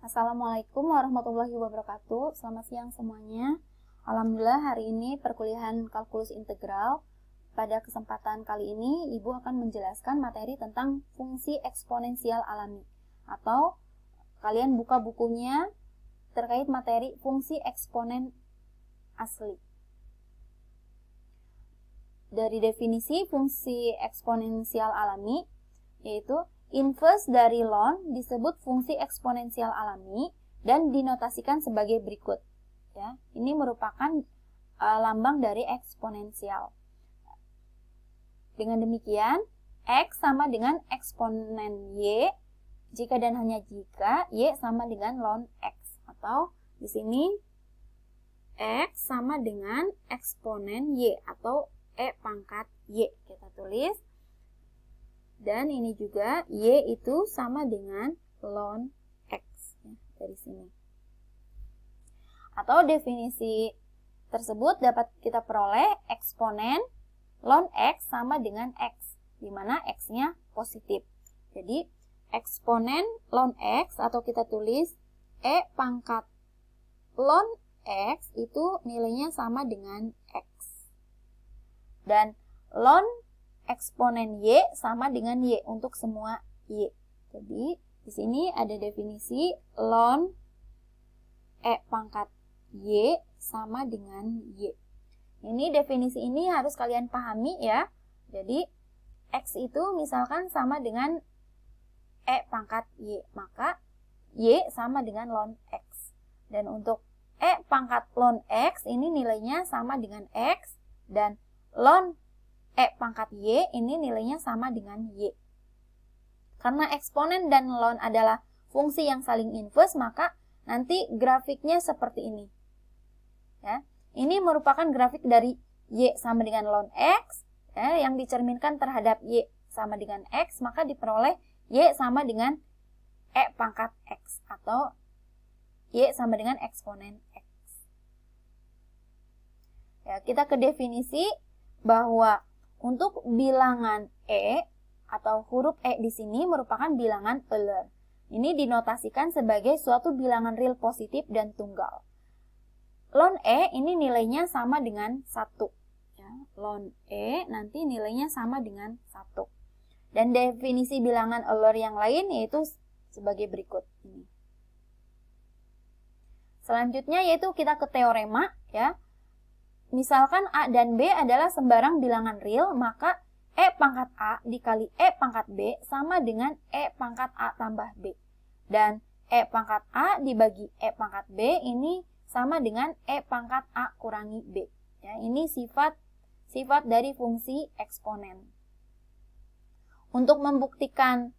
Assalamualaikum warahmatullahi wabarakatuh. Selamat siang semuanya. Alhamdulillah hari ini perkuliahan kalkulus integral. Pada kesempatan kali ini Ibu akan menjelaskan materi tentang fungsi eksponensial alami. Atau kalian buka bukunya terkait materi fungsi eksponen asli. Dari definisi fungsi eksponensial alami yaitu inverse dari ln disebut fungsi eksponensial alami dan dinotasikan sebagai berikut. Ya, ini merupakan lambang dari eksponensial. Dengan demikian, X sama dengan eksponen Y jika dan hanya jika Y sama dengan ln X. Atau di sini X sama dengan eksponen Y atau E pangkat Y. Kita tulis. Dan ini juga Y itu sama dengan ln X ya, dari sini. Atau definisi tersebut dapat kita peroleh eksponen ln X sama dengan X, di mana X-nya positif. Jadi eksponen ln X atau kita tulis E pangkat ln X itu nilainya sama dengan X. Dan ln eksponen Y sama dengan Y untuk semua Y. Jadi, di sini ada definisi ln E pangkat Y sama dengan Y. Ini definisi ini harus kalian pahami ya. Jadi, X itu misalkan sama dengan E pangkat Y. Maka, Y sama dengan ln X. Dan untuk E pangkat ln X ini nilainya sama dengan X. Dan ln E pangkat Y ini nilainya sama dengan Y. Karena eksponen dan ln adalah fungsi yang saling inverse, maka nanti grafiknya seperti ini. Ya, ini merupakan grafik dari Y sama dengan ln X, ya, yang dicerminkan terhadap Y sama dengan X, maka diperoleh Y sama dengan E pangkat X, atau Y sama dengan eksponen X. Ya, kita ke definisi bahwa untuk bilangan E atau huruf E di sini merupakan bilangan Euler. Ini dinotasikan sebagai suatu bilangan real positif dan tunggal. Ln E ini nilainya sama dengan 1. Ya, ln E nanti nilainya sama dengan 1. Dan definisi bilangan Euler yang lain yaitu sebagai berikut ini. Selanjutnya yaitu kita ke teorema ya. Misalkan A dan B adalah sembarang bilangan real, maka E pangkat A dikali E pangkat B sama dengan E pangkat A tambah B. Dan E pangkat A dibagi E pangkat B ini sama dengan E pangkat A kurangi B. Ya, ini sifat dari fungsi eksponen. Untuk membuktikan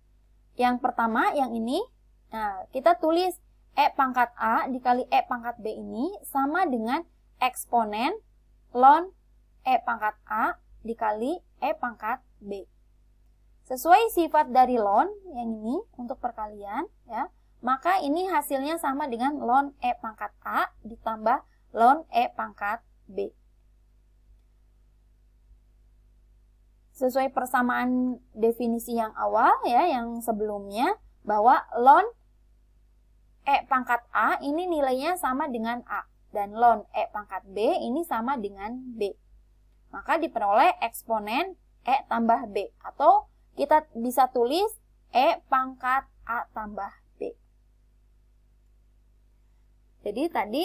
yang pertama, yang ini, nah, kita tulis E pangkat A dikali E pangkat B ini sama dengan eksponen ln E pangkat A dikali E pangkat B. Sesuai sifat dari ln yang ini untuk perkalian ya, maka ini hasilnya sama dengan ln E pangkat A ditambah ln E pangkat B. Sesuai persamaan definisi yang awal ya, yang sebelumnya, bahwa ln E pangkat A ini nilainya sama dengan A. Dan ln E pangkat B ini sama dengan B. Maka diperoleh eksponen E tambah B. Atau kita bisa tulis E pangkat A tambah B. Jadi tadi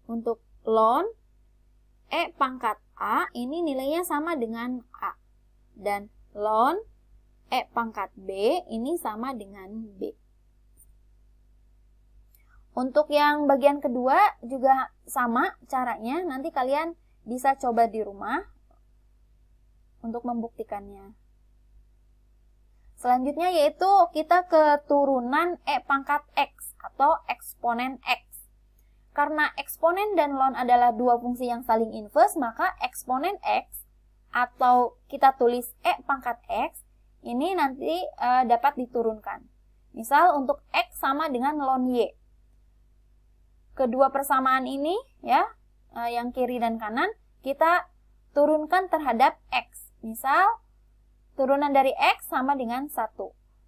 untuk ln E pangkat A ini nilainya sama dengan A. Dan ln E pangkat B ini sama dengan B. Untuk yang bagian kedua juga sama caranya, nanti kalian bisa coba di rumah untuk membuktikannya. Selanjutnya yaitu kita ke turunan E pangkat X atau eksponen X. Karena eksponen dan ln adalah dua fungsi yang saling inverse, maka eksponen X atau kita tulis E pangkat X ini nanti dapat diturunkan. Misal untuk X sama dengan ln Y. Kedua persamaan ini ya, yang kiri dan kanan kita turunkan terhadap X. Misal turunan dari X sama dengan 1.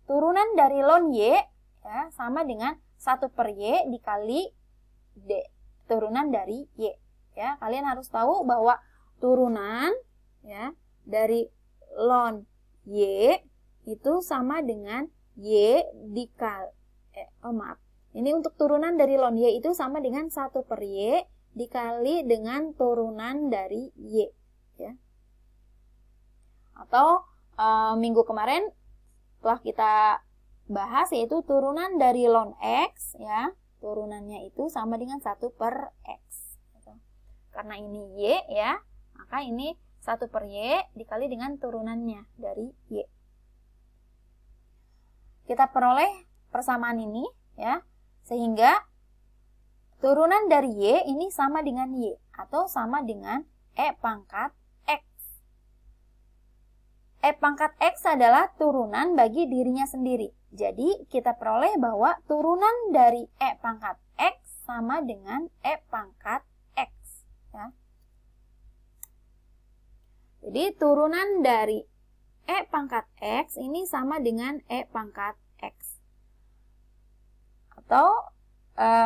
Turunan dari ln Y ya, sama dengan 1 per Y dikali D, turunan dari Y. Ya, kalian harus tahu bahwa turunan ya dari ln Y itu sama dengan Y dikali ini untuk turunan dari ln Y itu sama dengan 1 per Y dikali dengan turunan dari Y ya. Atau minggu kemarin telah kita bahas yaitu turunan dari ln X ya, turunannya itu sama dengan 1 per X. Karena ini Y ya, maka ini 1 per Y dikali dengan turunannya dari Y. Kita peroleh persamaan ini ya, sehingga turunan dari Y ini sama dengan Y atau sama dengan E pangkat X. E pangkat X adalah turunan bagi dirinya sendiri. Jadi kita peroleh bahwa turunan dari E pangkat X sama dengan E pangkat X. Ya. Jadi turunan dari E pangkat X ini sama dengan E pangkat X. Atau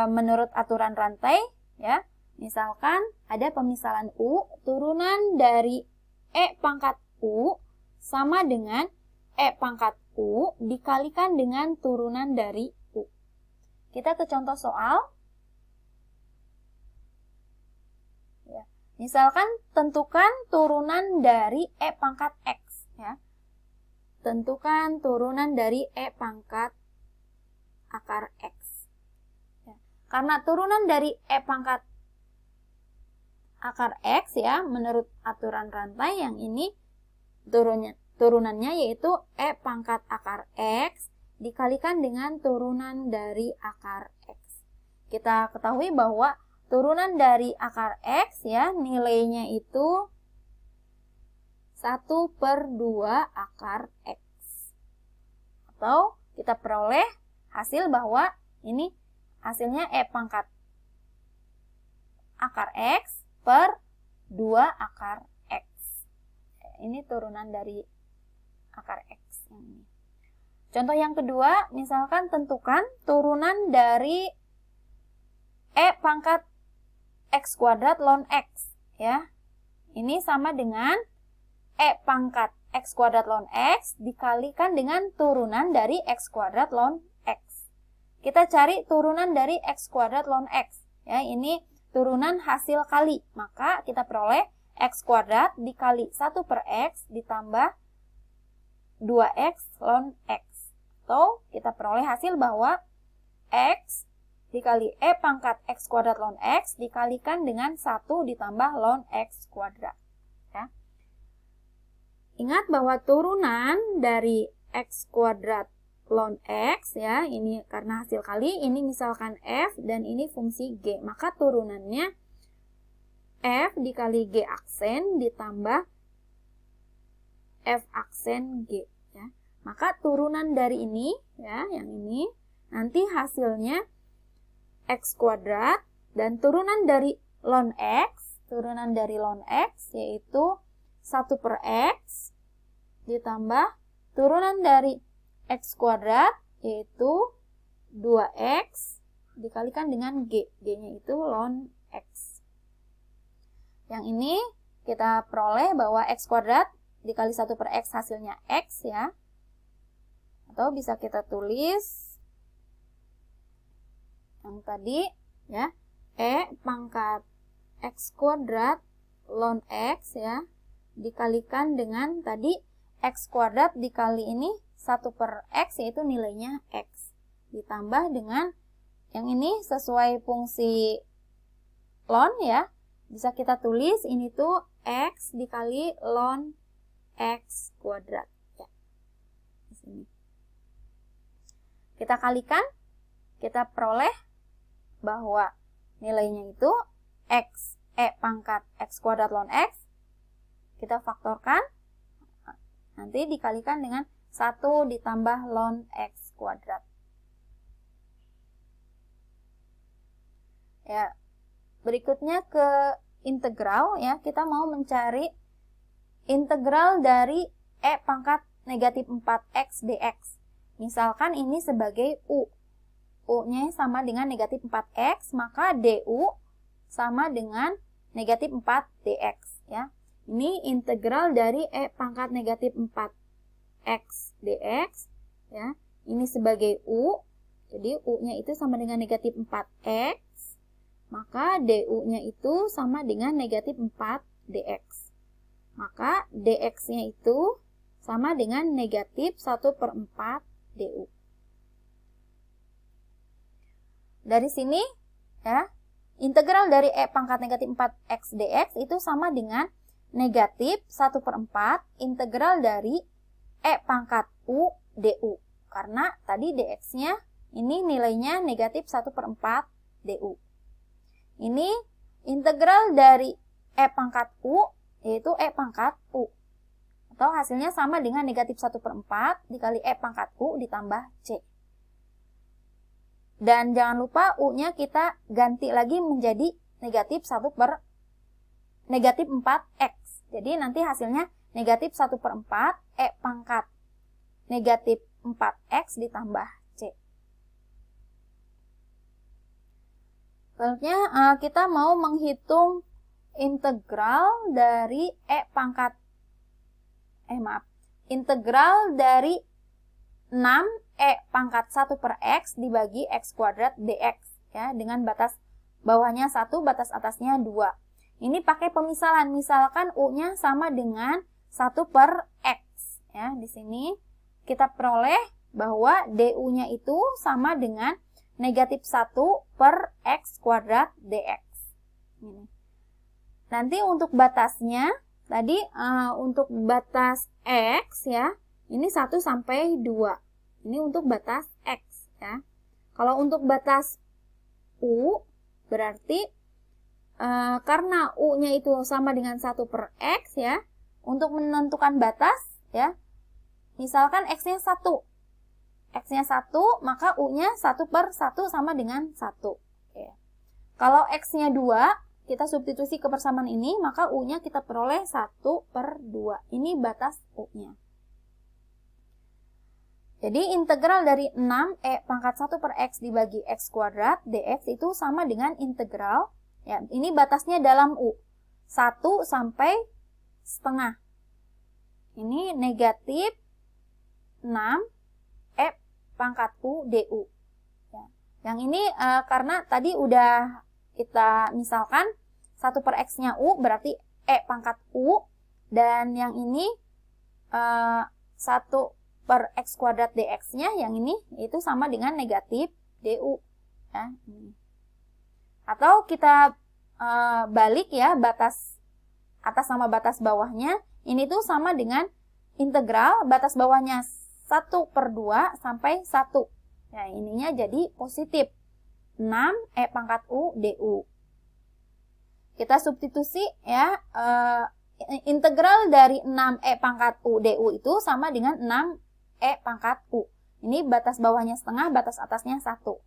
menurut aturan rantai, ya, misalkan ada pemisalan U, turunan dari E pangkat U sama dengan E pangkat U dikalikan dengan turunan dari U. Kita ke contoh soal. Misalkan tentukan turunan dari E pangkat X. Ya. Tentukan turunan dari E pangkat akar X. Ya. Karena turunan dari E pangkat akar X ya, menurut aturan rantai yang ini turunannya yaitu E pangkat akar X dikalikan dengan turunan dari akar X. Kita ketahui bahwa turunan dari akar X ya, nilainya itu 1 per 2 akar X. Atau kita peroleh hasil bahwa ini hasilnya E pangkat akar X per 2 akar X. Ini turunan dari akar X yang ini. Contoh yang kedua, misalkan tentukan turunan dari E pangkat X kuadrat ln X ya. Ini sama dengan E pangkat X kuadrat ln X dikalikan dengan turunan dari X kuadrat ln X. Kita cari turunan dari X kuadrat ln X ya. Ini turunan hasil kali. Maka kita peroleh X kuadrat dikali 1 per X ditambah 2X ln X. Atau kita peroleh hasil bahwa X dikali E pangkat X kuadrat ln X dikalikan dengan 1 ditambah ln X kuadrat. Ya. Ingat bahwa turunan dari X kuadrat ln X ya, ini karena hasil kali, ini misalkan F dan ini fungsi G. Maka turunannya F dikali G aksen ditambah F aksen G. Ya. Maka turunan dari ini ya, yang ini nanti hasilnya X kuadrat dan turunan dari ln X, yaitu 1 per X ditambah turunan dari X kuadrat yaitu 2X dikalikan dengan G. G-nya itu ln X. Yang ini kita peroleh bahwa X kuadrat dikali 1 per X hasilnya X ya. Atau bisa kita tulis yang tadi ya, E pangkat X kuadrat ln X ya, dikalikan dengan tadi X kuadrat dikali ini 1 per X yaitu nilainya X. Ditambah dengan yang ini sesuai fungsi ln ya, bisa kita tulis ini tuh X dikali ln X kuadrat ya. Di sini. Kita kalikan, kita peroleh bahwa nilainya itu X, E pangkat X kuadrat ln X, kita faktorkan, nanti dikalikan dengan 1 ditambah ln X kuadrat. Ya, berikutnya ke integral ya, kita mau mencari integral dari E pangkat negatif 4X dx. Misalkan ini sebagai U. U-nya sama dengan negatif 4X, maka DU sama dengan negatif 4DX. Ya. Ini integral dari E pangkat negatif 4X dx. Ya. Ini sebagai U, jadi U-nya itu sama dengan negatif 4X, maka DU-nya itu sama dengan negatif 4DX. Maka DX-nya itu sama dengan negatif 1/4 DU. Dari sini, ya, integral dari E pangkat negatif 4X dx itu sama dengan negatif 1/4 integral dari E pangkat U DU. Karena tadi dx-nya ini nilainya negatif 1/4 DU. Ini integral dari E pangkat U, yaitu E pangkat U. Atau hasilnya sama dengan negatif 1/4 dikali E pangkat U ditambah C. Dan jangan lupa U-nya kita ganti lagi menjadi negatif 4X. Jadi nanti hasilnya negatif 1/4 E pangkat negatif 4X ditambah C. Selanjutnya kita mau menghitung integral dari integral dari 6E pangkat 1/X dibagi X kuadrat dx, ya, dengan batas bawahnya 1, batas atasnya 2. Ini pakai pemisalan, misalkan U-nya sama dengan 1/X. Ya, di sini kita peroleh bahwa DU-nya itu sama dengan negatif 1/X kuadrat dx. Ini. Nanti untuk batasnya, tadi untuk batas X, ya, ini 1 sampai 2. Ini untuk batas X, ya. Kalau untuk batas U, berarti karena U-nya itu sama dengan 1/X, ya, untuk menentukan batas, ya, misalkan X-nya 1. X-nya 1, maka U-nya 1/1 sama dengan 1. Oke. Kalau X-nya 2, kita substitusi ke persamaan ini, maka U-nya kita peroleh 1/2. Ini batas U-nya. Jadi integral dari 6E pangkat 1/X dibagi X kuadrat dx itu sama dengan integral, ya, ini batasnya dalam U, 1 sampai setengah. Ini negatif 6E pangkat U du. Ya. Yang ini karena tadi udah kita misalkan 1/X-nya U berarti E pangkat U, dan yang ini 1/X kuadrat dx-nya yang ini itu sama dengan negatif du. Ya. Atau kita balik, ya, batas atas sama batas bawahnya, ini tuh sama dengan integral batas bawahnya 1/2 sampai 1. Ya, ininya jadi positif 6E pangkat U du. Kita substitusi, ya, integral dari 6E pangkat U du itu sama dengan 6E pangkat U. Ini batas bawahnya setengah, batas atasnya 1.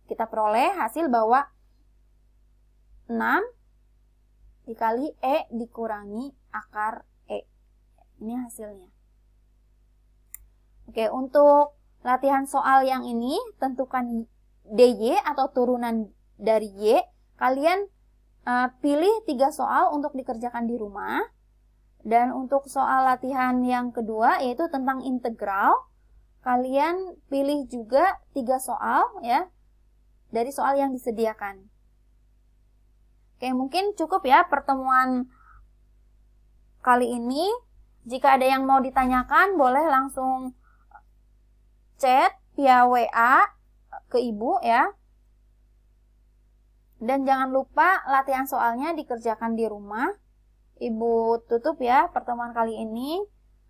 Kita peroleh hasil bahwa 6 dikali E dikurangi akar E. Ini hasilnya. Oke, untuk latihan soal yang ini, tentukan DY atau turunan dari Y. Kalian pilih 3 soal untuk dikerjakan di rumah. Dan untuk soal latihan yang kedua, yaitu tentang integral, kalian pilih juga 3 soal, ya, dari soal yang disediakan. Oke, mungkin cukup ya pertemuan kali ini. Jika ada yang mau ditanyakan, boleh langsung chat via WA ke Ibu, ya. Dan jangan lupa latihan soalnya dikerjakan di rumah. Ibu tutup ya pertemuan kali ini.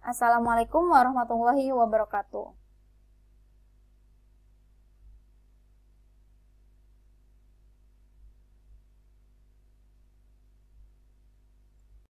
Assalamualaikum warahmatullahi wabarakatuh.